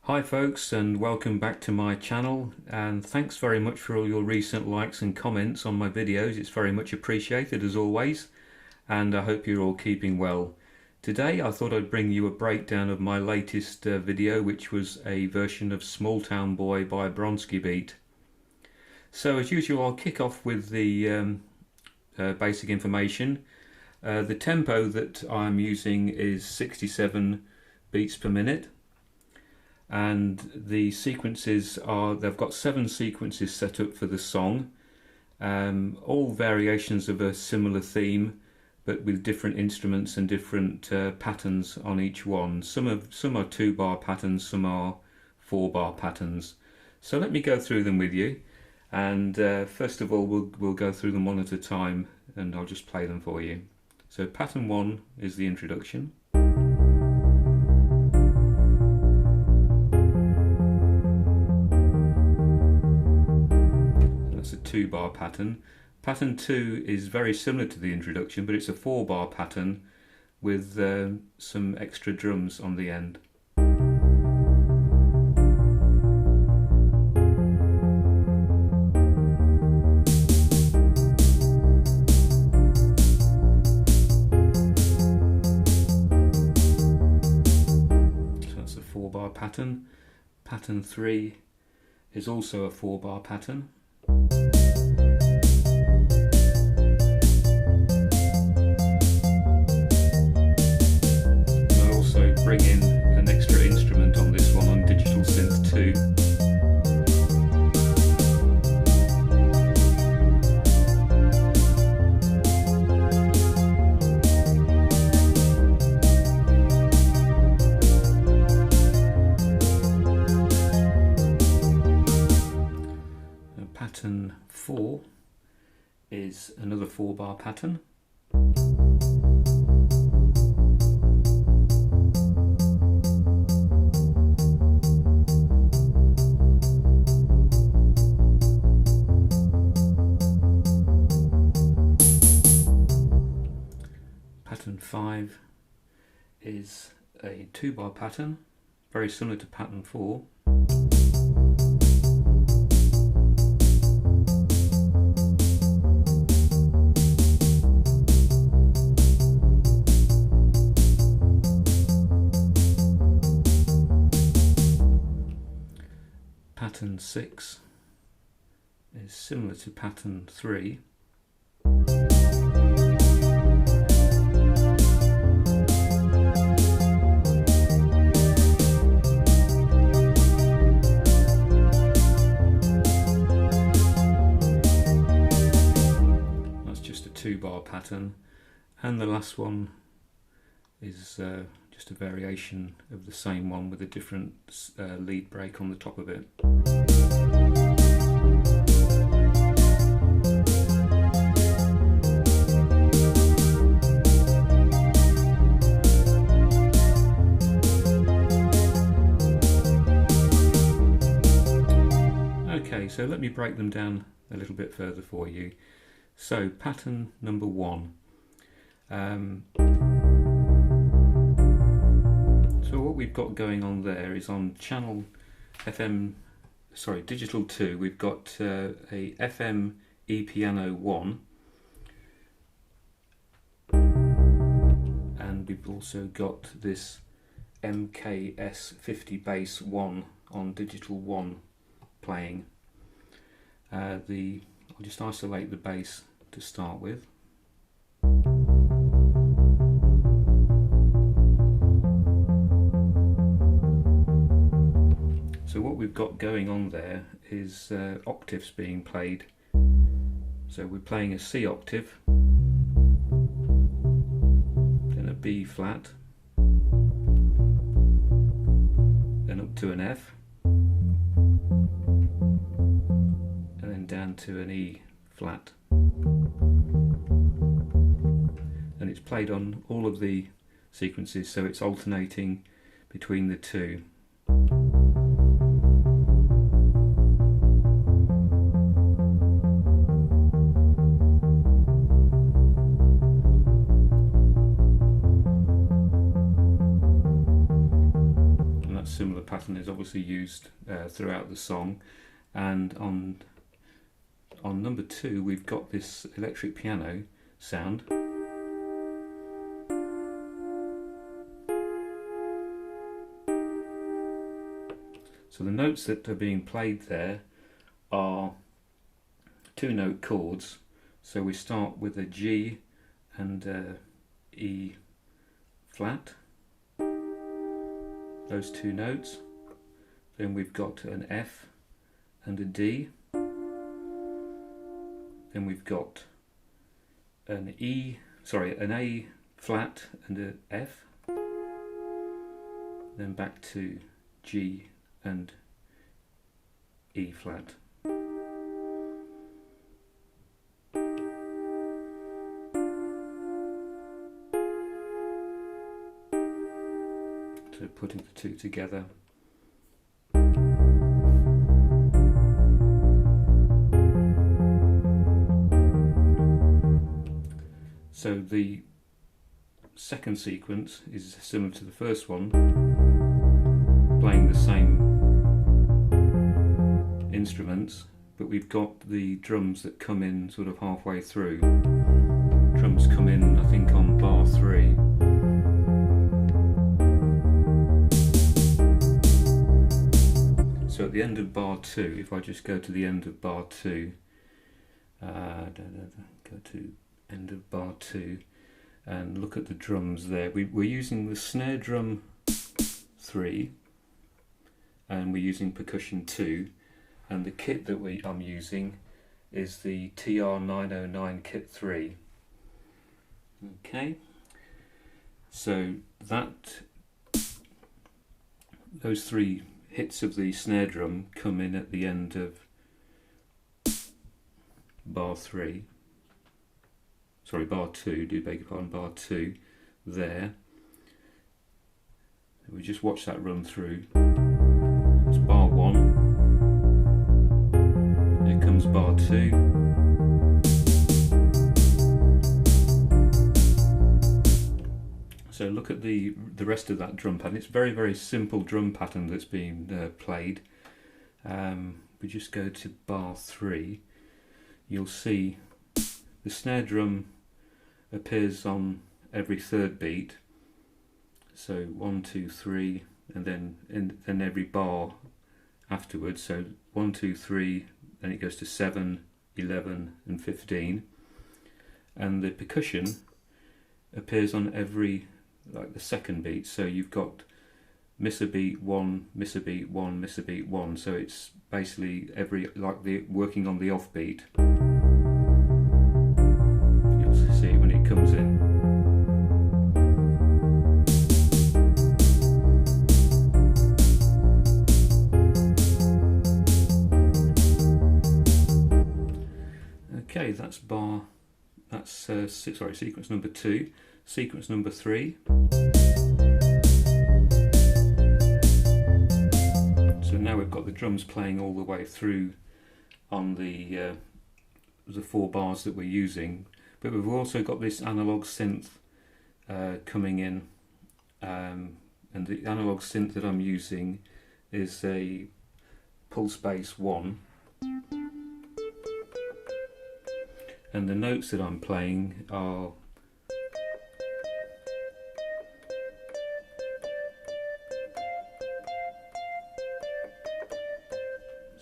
Hi folks, and welcome back to my channel, and thanks very much for all your recent likes and comments on my videos. It's very much appreciated as always, and I hope you're all keeping well. Today I thought I'd bring you a breakdown of my latest video, which was a version of Smalltown Boy by Bronski Beat. So as usual, I'll kick off with the basic information. The tempo that I'm using is 67 beats per minute. And the sequences are, they've got 7 sequences set up for the song, all variations of a similar theme, but with different instruments and different patterns on each one. Some are 2-bar patterns, some are 4-bar patterns. So let me go through them with you, and first of all we'll go through them one at a time, and I'll just play them for you. So pattern 1 is the introduction. A 2-bar pattern. Pattern 2 is very similar to the introduction, but it's a 4-bar pattern with some extra drums on the end. So that's a 4-bar pattern. Pattern 3 is also a 4-bar pattern. I also bring in an extra instrument on this one on digital synth 2. Pattern 4 is another 4-bar pattern. Pattern 5 is a 2-bar pattern, very similar to pattern 4. Pattern 6 is similar to pattern 3. That's just a 2-bar pattern, and the last one is just a variation of the same one with a different lead break on the top of it. Okay, so let me break them down a little bit further for you. So pattern number 1. So what we've got going on there is on channel digital 2, we've got a FM E piano 1, and we've also got this MKS 50 bass 1 on digital 1 playing. I'll just isolate the bass to start with. So what we've got going on there is octaves being played. So we're playing a C octave, then a B flat, then up to an F, and then down to an E flat. And it's played on all of the sequences, so it's alternating between the two. that similar pattern is obviously used throughout the song. And on number 2 we've got this electric piano sound. So the notes that are being played there are 2-note chords. So we start with a G and a E flat, those 2 notes. Then we've got an F and a D. Then we've got an A flat and an F. Then back to G and E flat. So putting the 2 together. So the second sequence is similar to the first one, playing the same instruments, but we've got the drums that come in sort of halfway through. Drums come in, I think, on bar 3. So at the end of bar 2, if I just go to the end of bar 2, go to end of bar 2 and look at the drums there. We're using the snare drum 3 and we're using percussion 2, and the kit that I'm using is the TR909 kit 3. Okay, so those 3 hits of the snare drum come in at the end of bar 3. Sorry, bar 2, do beg your pardon, bar 2 there. We just watch that run through. It's bar 1. Here comes bar 2. So look at the rest of that drum pattern. It's very, very simple drum pattern that's being played. We just go to bar 3. You'll see the snare drum appears on every 3rd beat. So 1, 2, 3, and then every bar afterwards. So 1, 2, 3, then it goes to 7, 11, and 15. And the percussion appears on every, like the 2nd beat. So you've got miss a beat 1, miss a beat 1, miss a beat 1. So it's basically working on the off beat. You'll see when it comes in. Okay, that's sequence number 2. Sequence number 3. So now we've got the drums playing all the way through on the 4 bars that we're using, but we've also got this analog synth coming in, and the analog synth that I'm using is a pulse bass 1. And the notes that I'm playing are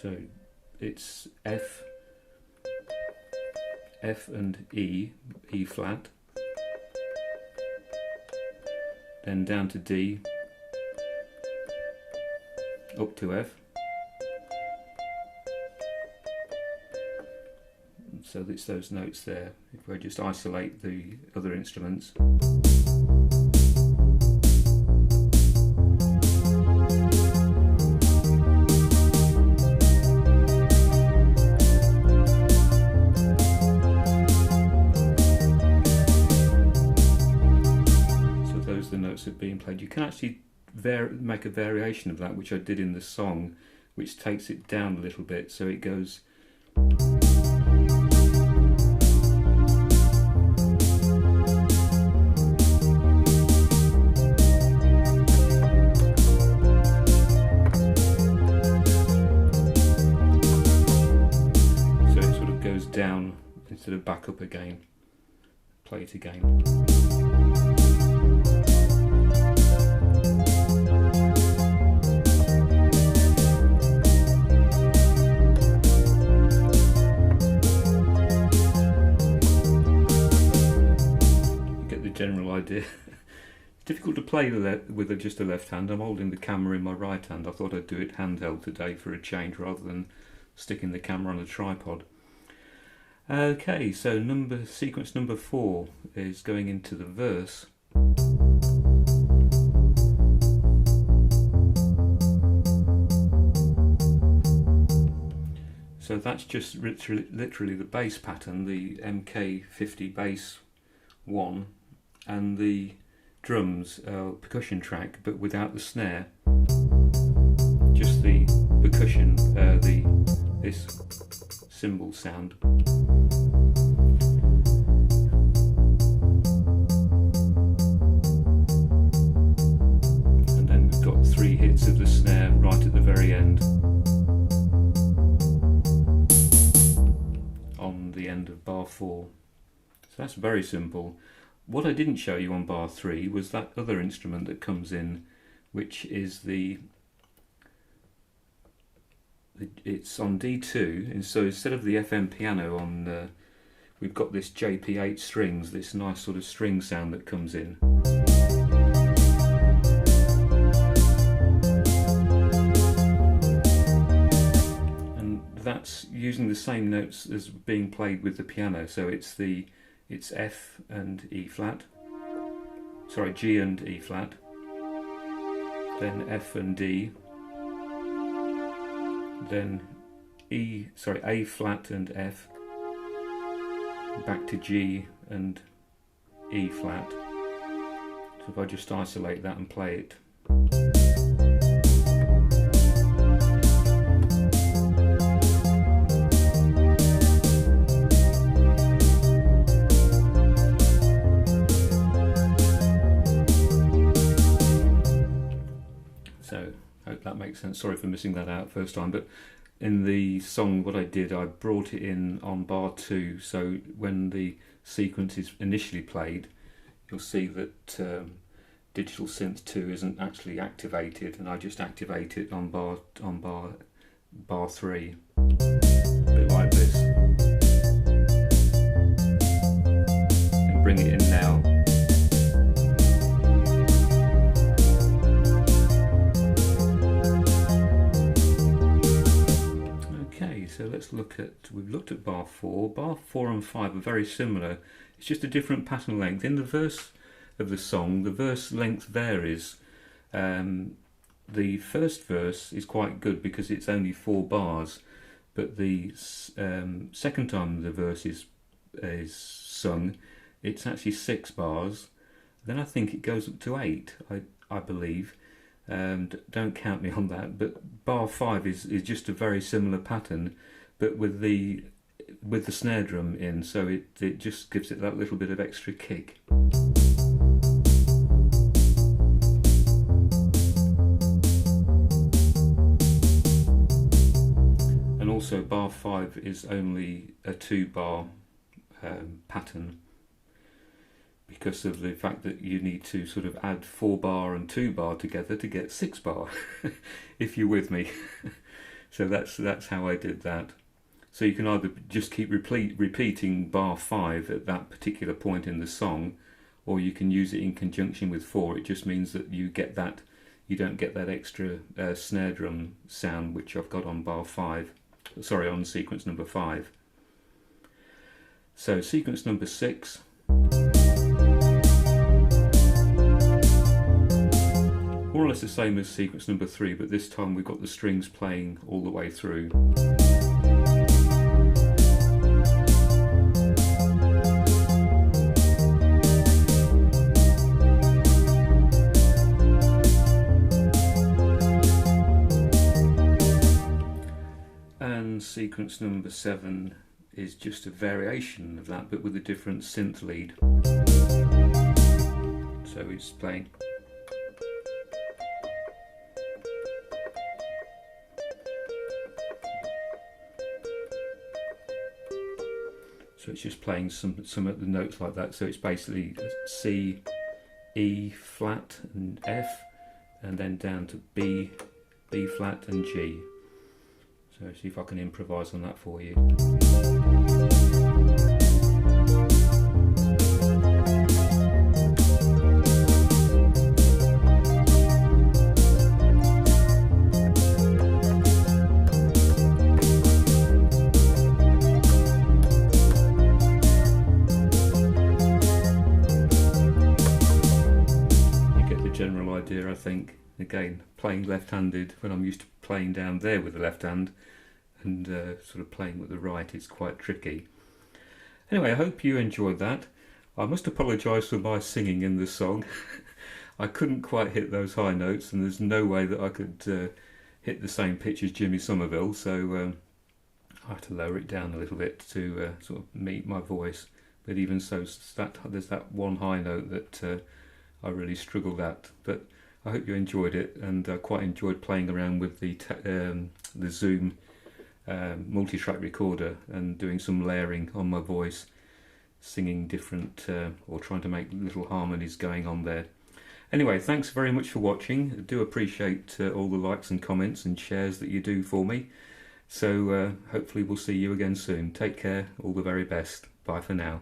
so it's F and E flat, then down to D, up to F. So it's those notes there, if I just isolate the other instruments. So those are the notes that are being played. You can actually make a variation of that, which I did in the song, which takes it down a little bit, so it goes. down instead of back up again. Play it again. General idea. It's difficult to play with just a left hand. I'm holding the camera in my right hand. I thought I'd do it handheld today for a change rather than sticking the camera on a tripod. Okay, so sequence number 4 is going into the verse. So that's just literally the bass pattern, the MK50 bass 1. And the drums percussion track, but without the snare, just the percussion, this cymbal sound. And then we've got 3 hits of the snare right at the very end, on the end of bar 4. So that's very simple. What I didn't show you on bar 3 was that other instrument that comes in, which is it's on D2, and so instead of the FM piano on, we've got this JP8 strings, this nice sort of string sound that comes in. And that's using the same notes as being played with the piano, so it's F and E flat, sorry, G and E flat, then F and D, then A flat and F, back to G and E flat. So if I just isolate that and play it. So, hope that makes sense. Sorry for missing that out first time, but in the song what I did, I brought it in on bar 2, so when the sequence is initially played, you'll see that Digital Synth 2 isn't actually activated, and I just activate it on bar 3. A bit like this. And bring it in now. So let's look at, we've looked at bar 4. Bar 4 and 5 are very similar. It's just a different pattern length. In the verse of the song, the verse length varies. The first verse is quite good because it's only 4 bars, but the second time the verse is sung, it's actually 6 bars. Then I think it goes up to 8, I believe. Don't count me on that, but bar 5 is just a very similar pattern, but with the snare drum in, so it just gives it that little bit of extra kick. And also bar 5 is only a 2-bar pattern, because of the fact that you need to sort of add 4-bar and 2-bar together to get 6-bar, if you're with me. So that's how I did that. So you can either just keep repeating bar 5 at that particular point in the song, or you can use it in conjunction with 4. It just means that you don't get that extra snare drum sound which I've got on bar 5. Sorry, on sequence number 5. So sequence number 6. More or less the same as sequence number 3, but this time we've got the strings playing all the way through. And sequence number 7 is just a variation of that, but with a different synth lead. So it's playing. So it's just playing some of the notes like that. So it's basically C, E flat and F, and then down to B, B flat and G. So see if I can improvise on that for you. General idea, I think. Again, playing left-handed when I'm used to playing down there with the left hand, and sort of playing with the right, it's quite tricky. Anyway, I hope you enjoyed that. I must apologise for my singing in this song. I couldn't quite hit those high notes, and there's no way that I could hit the same pitch as Jimmy Somerville, so I had to lower it down a little bit to sort of meet my voice. But even so, there's that one high note that I really struggled at, but I hope you enjoyed it, and I quite enjoyed playing around with the Zoom multi-track recorder and doing some layering on my voice, singing different or trying to make little harmonies going on there. Anyway, thanks very much for watching. I do appreciate all the likes and comments and shares that you do for me. So hopefully we'll see you again soon. Take care, all the very best. Bye for now.